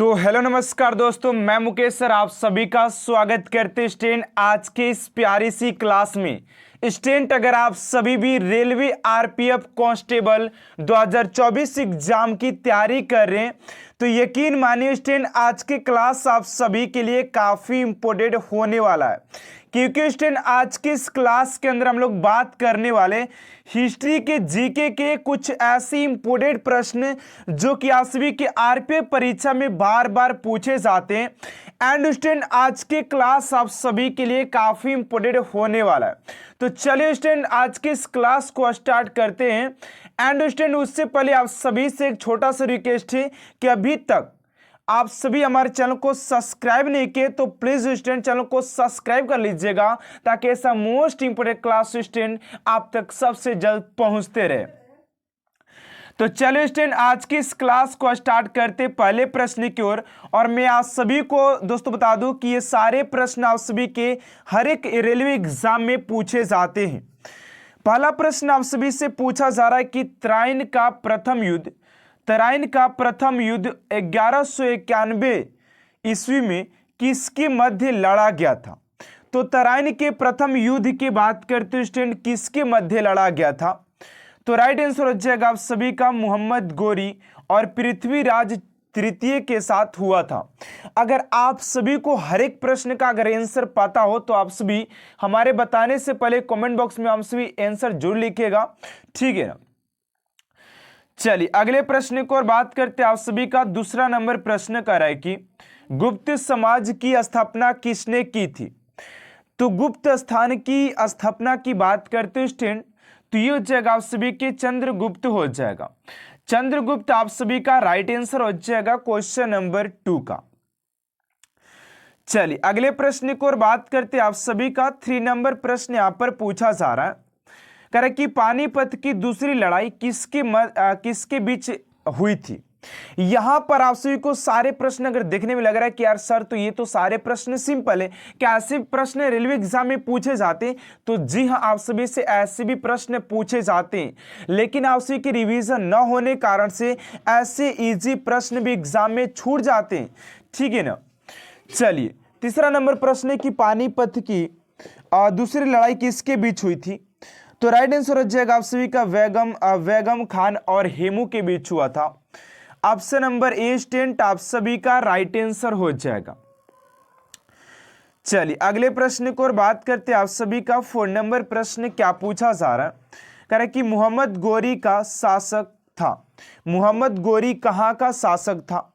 तो हेलो नमस्कार दोस्तों, मैं मुकेश सर आप सभी का स्वागत करते स्टूडेंट आज के इस प्यारी सी क्लास में। स्टूडेंट अगर आप सभी भी रेलवे आरपीएफ कांस्टेबल 2024 एग्जाम की तैयारी कर रहे हैं तो यकीन मानिए स्टूडेंट आज की क्लास आप सभी के लिए काफ़ी इंपॉर्टेंट होने वाला है, क्योंकि स्टूडेंट आज की इस क्लास के अंदर हम लोग बात करने वाले हिस्ट्री के जीके के कुछ ऐसे इंपॉर्टेंट प्रश्न जो कि आप सभी के आरपीएफ परीक्षा में बार बार पूछे जाते हैं। एंड स्टूडेंट आज की क्लास आप सभी के लिए काफ़ी इंपॉर्टेंट होने वाला है। तो चलिए स्टूडेंट आज की इस क्लास को स्टार्ट करते हैं। एंड स्टूडेंट उससे पहले आप सभी से एक छोटा सा रिक्वेस्ट है कि अभी तक आप सभी हमारे चैनल को सब्सक्राइब नहीं किए तो प्लीज स्टूडेंट चैनल को सब्सक्राइब कर लीजिएगा, ताकि ऐसा मोस्ट इंपोर्टेंट क्लास स्टूडेंट आप तक सबसे जल्द पहुंचते रहे। तो चलिए स्टूडेंट आज की इस क्लास को स्टार्ट करते पहले प्रश्न की ओर। और मैं आप सभी को दोस्तों बता दूं कि ये सारे प्रश्न आप सभी के हर एक रेलवे एग्जाम में पूछे जाते हैं। पहला प्रश्न आप सभी से पूछा जा रहा है कि तराइन का प्रथम युद्ध 1191 ईस्वी में किसके मध्य लड़ा गया था। तो तराइन के प्रथम युद्ध की बात करते हैं स्टूडेंट, किसके मध्य लड़ा गया था। तो राइट आंसर हो जाएगा आप सभी का मोहम्मद गोरी और पृथ्वीराज तृतीय के साथ हुआ था। अगर आप सभी को हर एक प्रश्न का अगर आंसर पता हो तो आप सभी हमारे बताने से पहले कमेंट बॉक्स में आप सभी आंसर जरूर लिखिएगा, ठीक है ना। चलिए अगले प्रश्न को और बात करते हैं। आप सभी का दूसरा नंबर प्रश्न कर रहा है कि गुप्त समाज की स्थापना किसने की थी। तो गुप्त स्थान की स्थापना की बात करते हैं स्टूडेंट, तो ये हो जाएगा आप सभी के चंद्रगुप्त हो जाएगा। चंद्रगुप्त आप सभी का राइट आंसर हो जाएगा क्वेश्चन नंबर 2 का। चलिए अगले प्रश्न को और बात करते हैं। आप सभी का 3 नंबर प्रश्न यहां पर पूछा जा रहा है, कह रहा है कि पानीपत की दूसरी लड़ाई किसके बीच हुई थी। यहां पर आप सभी को सारे प्रश्न अगर देखने में लग रहा है कि यार सर तो ये तो सारे प्रश्न सिंपल है, क्या ऐसे प्रश्न रेलवे एग्जाम में पूछे जाते हैं। तो जी हां, आप सभी से ऐसे भी प्रश्न पूछे जाते हैं, लेकिन आप सभी की रिवीजन न होने कारण से ऐसे इजी प्रश्न भी एग्जाम में छूट जाते हैं, ठीक है ना। चलिए तीसरा नंबर प्रश्न है कि पानीपत की दूसरी लड़ाई किसके बीच हुई थी। तो राइट आंसर हो जाएगा आप सभी का बेगम खान और हेमू के बीच हुआ था। ऑप्शन नंबर ए स्टूडेंट आप सभी का राइट आंसर हो जाएगा। चलिए अगले प्रश्न को और बात करते हैं। आप सभी का 4 नंबर प्रश्न क्या पूछा जा रहा है, कह रहा है कि मोहम्मद गोरी का शासक था। मोहम्मद गोरी कहां का शासक था।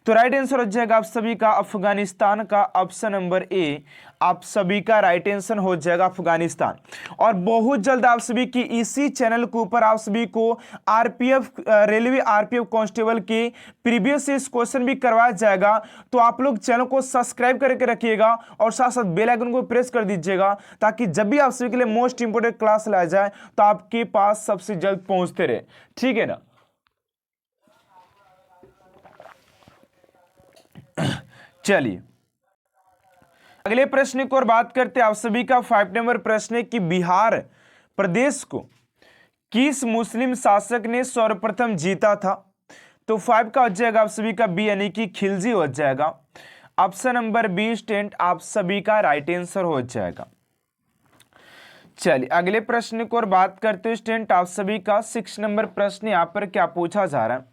तो राइट आंसर हो जाएगा आप सभी का अफगानिस्तान का। ऑप्शन नंबर ए आप सभी का राइट आंसर हो जाएगा अफगानिस्तान। और बहुत जल्द आप सभी की इसी चैनल के ऊपर आप सभी को रेलवे आरपीएफ कांस्टेबल के प्रीवियस इस क्वेश्चन भी करवाया जाएगा। तो आप लोग चैनल को सब्सक्राइब करके रखिएगा और साथ साथ बेल आइकन को प्रेस कर दीजिएगा, ताकि जब भी आप सभी के लिए मोस्ट इंपोर्टेंट क्लास लाया जाए तो आपके पास सबसे जल्द पहुंचते रहे, ठीक है ना। चलिए अगले प्रश्न को और बात करते हैं। आप सभी का 5 नंबर प्रश्न है कि बिहार प्रदेश को किस मुस्लिम शासक ने सर्वप्रथम जीता था। तो 5 का हो जाएगा आप सभी का बी यानी कि खिलजी हो जाएगा। ऑप्शन नंबर बी स्टूडेंट आप सभी का राइट आंसर हो जाएगा। चलिए अगले प्रश्न को और बात करते हैं स्टूडेंट। आप सभी का 6 नंबर प्रश्न यहां पर क्या पूछा जा रहा है,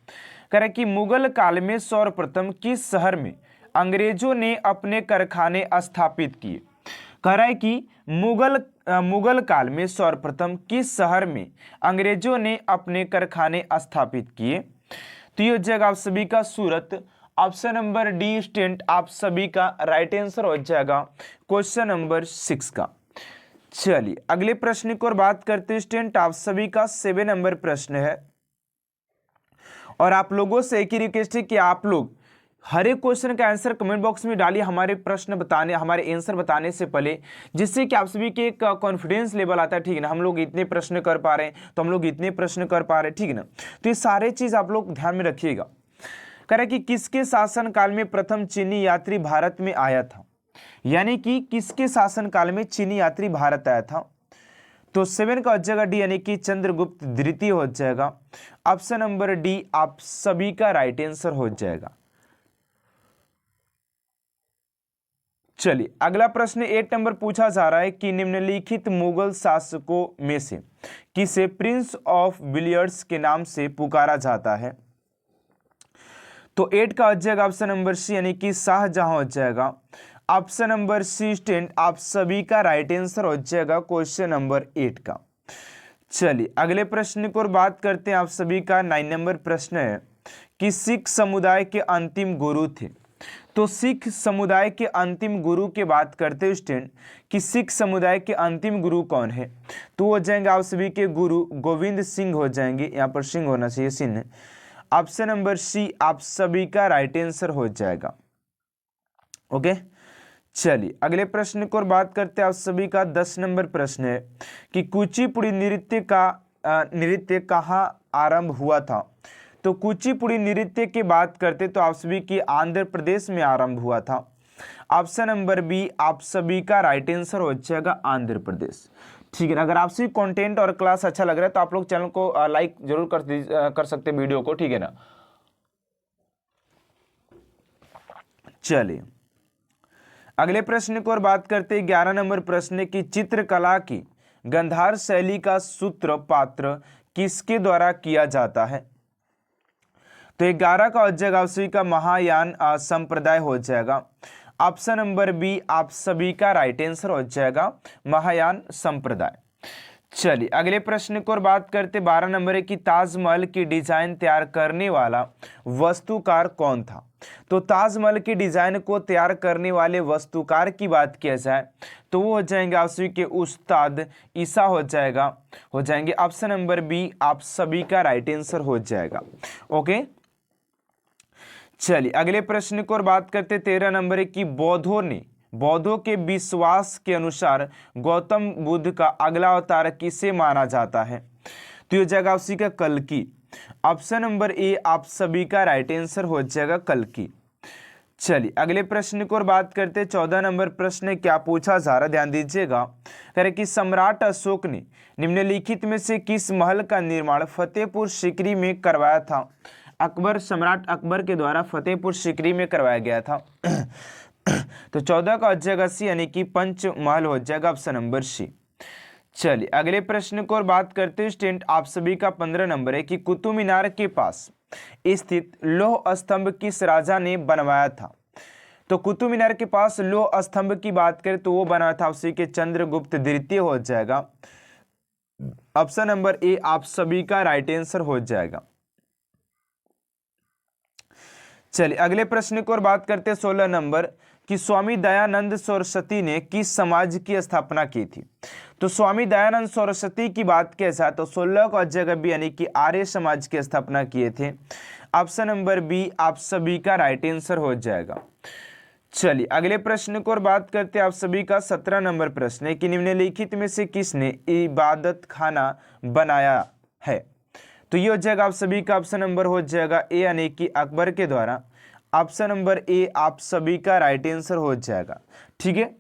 कह रहा है कि मुगल काल में सर्वप्रथम किस शहर में अंग्रेजों ने अपने कारखाने स्थापित किए। कह रहा है कि मुगल काल में सर्वप्रथम किस शहर में अंग्रेजों ने अपने कारखाने स्थापित किए। तो ये हो जाएगा आप सभी का सूरत। ऑप्शन नंबर डी स्टूडेंट आप सभी का राइट आंसर हो जाएगा क्वेश्चन नंबर 6 का। चलिए अगले प्रश्न को और बात करते हैं स्टूडेंट। आप सभी का 7 नंबर प्रश्न है, और आप लोगों से एक ही रिक्वेस्ट है कि आप लोग हर एक क्वेश्चन का आंसर कमेंट बॉक्स में डालिए हमारे आंसर बताने से पहले, जिससे कि आप सभी के एक कॉन्फिडेंस लेवल आता है, ठीक है ना। हम लोग इतने प्रश्न कर पा रहे हैं तो हम लोग इतने प्रश्न कर पा रहे हैं, ठीक है ना। तो ये सारे चीज आप लोग ध्यान में रखिएगा। कह रहा है कि किसके शासन काल में प्रथम चीनी यात्री भारत में आया था, यानी कि किसके शासन काल में चीनी यात्री भारत आया था। तो 7 का हो जाएगा डी यानी कि चंद्रगुप्त द्वितीय हो जाएगा। ऑप्शन नंबर डी आप सभी का राइट आंसर हो जाएगा। चलिए अगला प्रश्न 8 नंबर पूछा जा रहा है कि निम्नलिखित मुगल शासकों में से किसे प्रिंस ऑफ बिलियर्ड्स के नाम से पुकारा जाता है। तो 8 का हो जाएगा ऑप्शन नंबर सी यानी कि शाहजहां हो जाएगा। ऑप्शन नंबर सी स्टूडेंट आप सभी का राइट आंसर हो जाएगा क्वेश्चन नंबर 8 का। चलिए अगले प्रश्न को बात करते हैं आप सभी का 9 नंबर प्रश्न है कि सिख समुदाय के अंतिम गुरु थे। तो सिख समुदाय के अंतिम गुरु की बात करते हैं स्टूडेंट कि सिख समुदाय के अंतिम गुरु कौन है। तो हो जाएंगे आप सभी के गुरु गोविंद सिंह हो जाएंगे, यहाँ पर सिंह होना चाहिए सिंह। ऑप्शन नंबर सी आप सभी का राइट आंसर हो जाएगा। ओके चलिए अगले प्रश्न को बात करते हैं आप सभी का 10 नंबर प्रश्न है कि कुचिपुड़ी नृत्य कहाँ आरंभ हुआ था। तो कुचिपुड़ी नृत्य की बात करते तो आप सभी की आंध्र प्रदेश में आरंभ हुआ था। ऑप्शन नंबर बी आप सभी का राइट आंसर हो जाएगा आंध्र प्रदेश। ठीक है ना, अगर आपसे कंटेंट और क्लास अच्छा लग रहा है तो आप लोग चैनल को लाइक जरूर कर सकते हैं वीडियो को, ठीक है ना। चलिए अगले प्रश्न को और बात करते हैं 11 नंबर प्रश्न की चित्रकला की गंधार शैली का सूत्रपात्र किसके द्वारा किया जाता है। तो 11 का हो जाएगा आप सभी का महायान संप्रदाय हो जाएगा। ऑप्शन नंबर बी आप सभी का राइट आंसर हो जाएगा महायान संप्रदाय। चलिए अगले प्रश्न को और बात करते 12 नंबर की ताजमहल की डिजाइन तैयार करने वाला वस्तुकार कौन था। तो ताजमहल की डिजाइन को तैयार करने वाले वस्तुकार की बात किया जाए तो वो हो जाएंगे आप सभी के उस्ताद ईसा हो जाएंगे। ऑप्शन नंबर बी आप सभी का राइट आंसर हो जाएगा। ओके चलिए अगले प्रश्न को और बात करते 13 नंबर की बौद्धों के विश्वास के अनुसार गौतम बुद्ध का अगला अवतार किसे माना जाता है। तो ये जाएगा उसी का कल्कि। ऑप्शन नंबर ए आप सभी का राइट आंसर हो जाएगा कल्कि। चलिए अगले प्रश्न को और बात करते 14 नंबर प्रश्न क्या पूछा जा रहा, ध्यान दीजिएगा। कह रहे कि सम्राट अशोक ने निम्नलिखित में से किस महल का निर्माण फतेहपुर सीकरी में करवाया था। सम्राट अकबर के द्वारा फतेहपुर सीकरी में करवाया गया था। तो 14 का हो जाएगा सी यानी कि पंचमहल हो जाएगा ऑप्शन नंबर सी। चलिए अगले प्रश्न को और बात करते हैं स्टूडेंट आप सभी का 15 नंबर है कि कुतुब मीनार के पास स्थित लौह स्तंभ किस राजा ने बनवाया था। तो कुतुब मीनार के पास लौह स्तंभ की बात करें तो वो बनाया था उसी के चंद्रगुप्त द्वितीय हो जाएगा। ऑप्शन नंबर ए आप सभी का राइट आंसर हो जाएगा। चलिए अगले प्रश्न को और बात करते हैं 16 नंबर कि स्वामी दयानंद सरस्वती ने किस समाज की स्थापना की थी। तो स्वामी दयानंद सरस्वती की बात किया जाए तो 16 का जगह बी यानी कि आर्य समाज की स्थापना किए थे। ऑप्शन नंबर बी आप सभी का राइट आंसर हो जाएगा। चलिए अगले प्रश्न को और बात करते हैं आप सभी का 17 नंबर प्रश्न है कि निम्नलिखित में से किसने इबादत खाना बनाया है। तो ये हो जाएगा आप सभी का ऑप्शन नंबर हो जाएगा ए यानी कि अकबर के द्वारा। ऑप्शन नंबर ए आप सभी का राइट आंसर हो जाएगा। ठीक है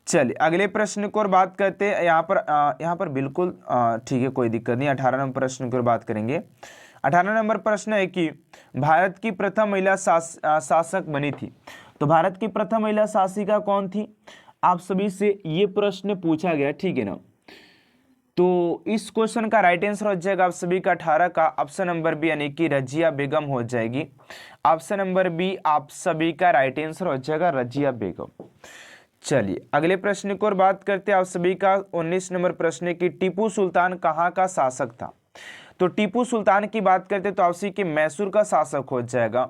चलिए अगले प्रश्न को और बात करते हैं यहाँ पर बिल्कुल ठीक है कोई दिक्कत नहीं। 18 नंबर प्रश्न की ओर बात करेंगे। 18 नंबर प्रश्न है कि भारत की प्रथम महिला शासक बनी थी। तो भारत की प्रथम महिला शासिका कौन थी, आप सभी से ये प्रश्न पूछा गया, ठीक है ना। तो इस क्वेश्चन का राइट आंसर हो जाएगा आप सभी का 18 का ऑप्शन नंबर बी यानी कि रजिया बेगम हो जाएगी। ऑप्शन नंबर बी आप सभी का राइट आंसर हो जाएगा रजिया बेगम। चलिए अगले प्रश्न को और बात करते हैं आप सभी का 19 नंबर प्रश्न की टीपू सुल्तान कहाँ का शासक था। तो टीपू सुल्तान की बात करते तो आप सभी के मैसूर का शासक हो जाएगा।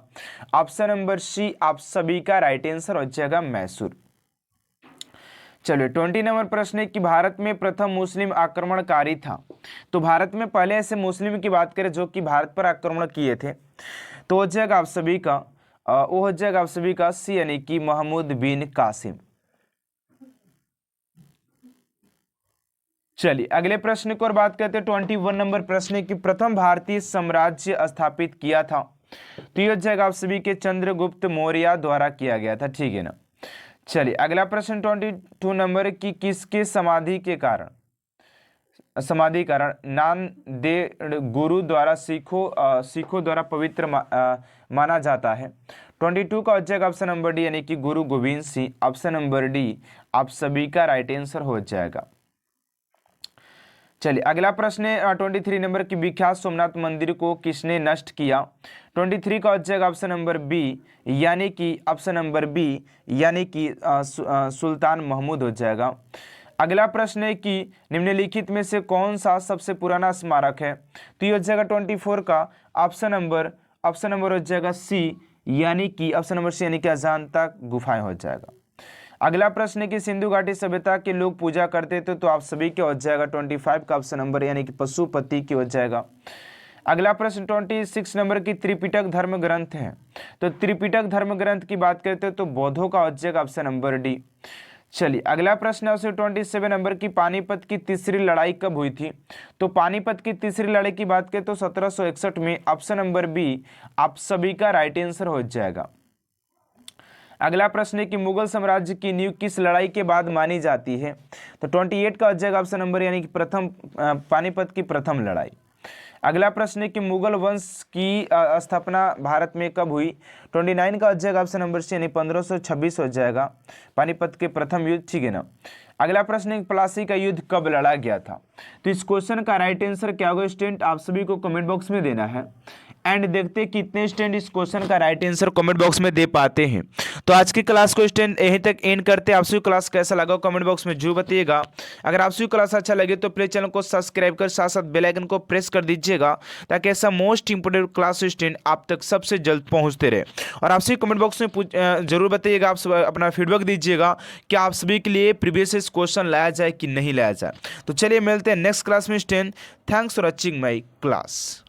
ऑप्शन नंबर सी आप सभी का राइट आंसर हो जाएगा मैसूर। चलिए 20 नंबर प्रश्न है कि भारत में प्रथम मुस्लिम आक्रमणकारी था। तो भारत में पहले ऐसे मुस्लिम की बात करें जो कि भारत पर आक्रमण किए थे तो हो जाएगा आप सभी का वो हो जाएगा आप सभी का सी यानी कि महमूद बिन कासिम। चलिए अगले प्रश्न को और बात करते हैं 21 नंबर प्रश्न की प्रथम भारतीय साम्राज्य स्थापित किया था। तो ये हो जाएगा आप सभी के चंद्रगुप्त मौर्य द्वारा किया गया था, ठीक है ना। चलिए अगला प्रश्न 22 नंबर की किसके समाधि कारण नांदेड़ गुरु द्वारा सिखों द्वारा पवित्र माना जाता है। 22 का हो जाएगा ऑप्शन नंबर डी यानी कि गुरु Govind Singh. Option number D आप सभी का राइट आंसर हो जाएगा। चलिए अगला प्रश्न है 23 नंबर की विख्यात सोमनाथ मंदिर को किसने नष्ट किया। 23 का हो जाएगा ऑप्शन नंबर बी यानी कि ऑप्शन नंबर बी यानी कि सुल्तान महमूद हो जाएगा। अगला प्रश्न है कि निम्नलिखित में से कौन सा सबसे पुराना स्मारक है। तो ये हो जाएगा 24 का ऑप्शन नंबर हो जाएगा सी यानी कि ऑप्शन नंबर सी यानी कि अजंता गुफाएं हो जाएगा। अगला प्रश्न है कि सिंधु घाटी सभ्यता के लोग पूजा करते थे, तो आप सभी के हो जाएगा 25 का ऑप्शन नंबर यानी कि पशुपति की हो जाएगा। अगला प्रश्न 26 नंबर की त्रिपिटक धर्म ग्रंथ है, तो त्रिपिटक धर्म ग्रंथ की बात करते हैं तो बौद्धों का हो जाएगा ऑप्शन नंबर डी। चलिए अगला प्रश्न है 27 नंबर की पानीपत की तीसरी लड़ाई कब हुई थी। तो पानीपत की तीसरी लड़ाई की बात करें तो 1761 में। ऑप्शन नंबर बी आप सभी का राइट आंसर हो जाएगा। अगला प्रश्न है कि मुगल साम्राज्य की नींव किस लड़ाई के बाद मानी जाती है। तो 28 का हो जाएगा ऑप्शन नंबर यानी कि प्रथम पानीपत की प्रथम लड़ाई। अगला प्रश्न है कि मुगल वंश की स्थापना भारत में कब हुई। 29 का हो जाएगा ऑप्शन नंबर सी यानी 1526 हो जाएगा, पानीपत के प्रथम युद्ध, ठीक है ना। अगला प्रश्न है प्लासी का युद्ध कब लड़ा गया था। तो इस क्वेश्चन का राइट आंसर क्या होगा स्टूडेंट, आप सभी को कमेंट बॉक्स में देना है एंड देखते हैं कितने स्टूडेंट इस क्वेश्चन का राइट आंसर कमेंट बॉक्स में दे पाते हैं। तो आज की क्लास को स्टूडेंट यहीं तक एंड करते हैं। आप सभी क्लास कैसा लगा कमेंट बॉक्स में जरूर बताइएगा। अगर आप सभी क्लास अच्छा लगे तो प्लीज चैनल को सब्सक्राइब कर साथ साथ बेल आइकन को प्रेस कर दीजिएगा ताकि ऐसा मोस्ट इंपोर्टेंट क्लास स्टूडेंट आप तक सबसे जल्द पहुंचते रहे। और आप सभी कमेंट बॉक्स में जरूर बताइएगा, आप अपना फीडबैक दीजिएगा कि आप सभी के लिए प्रीवियस क्वेश्चन लाया जाए कि नहीं लाया जाए। तो चलिए मिलते हैं नेक्स्ट क्लास में student. Thanks for watching my class.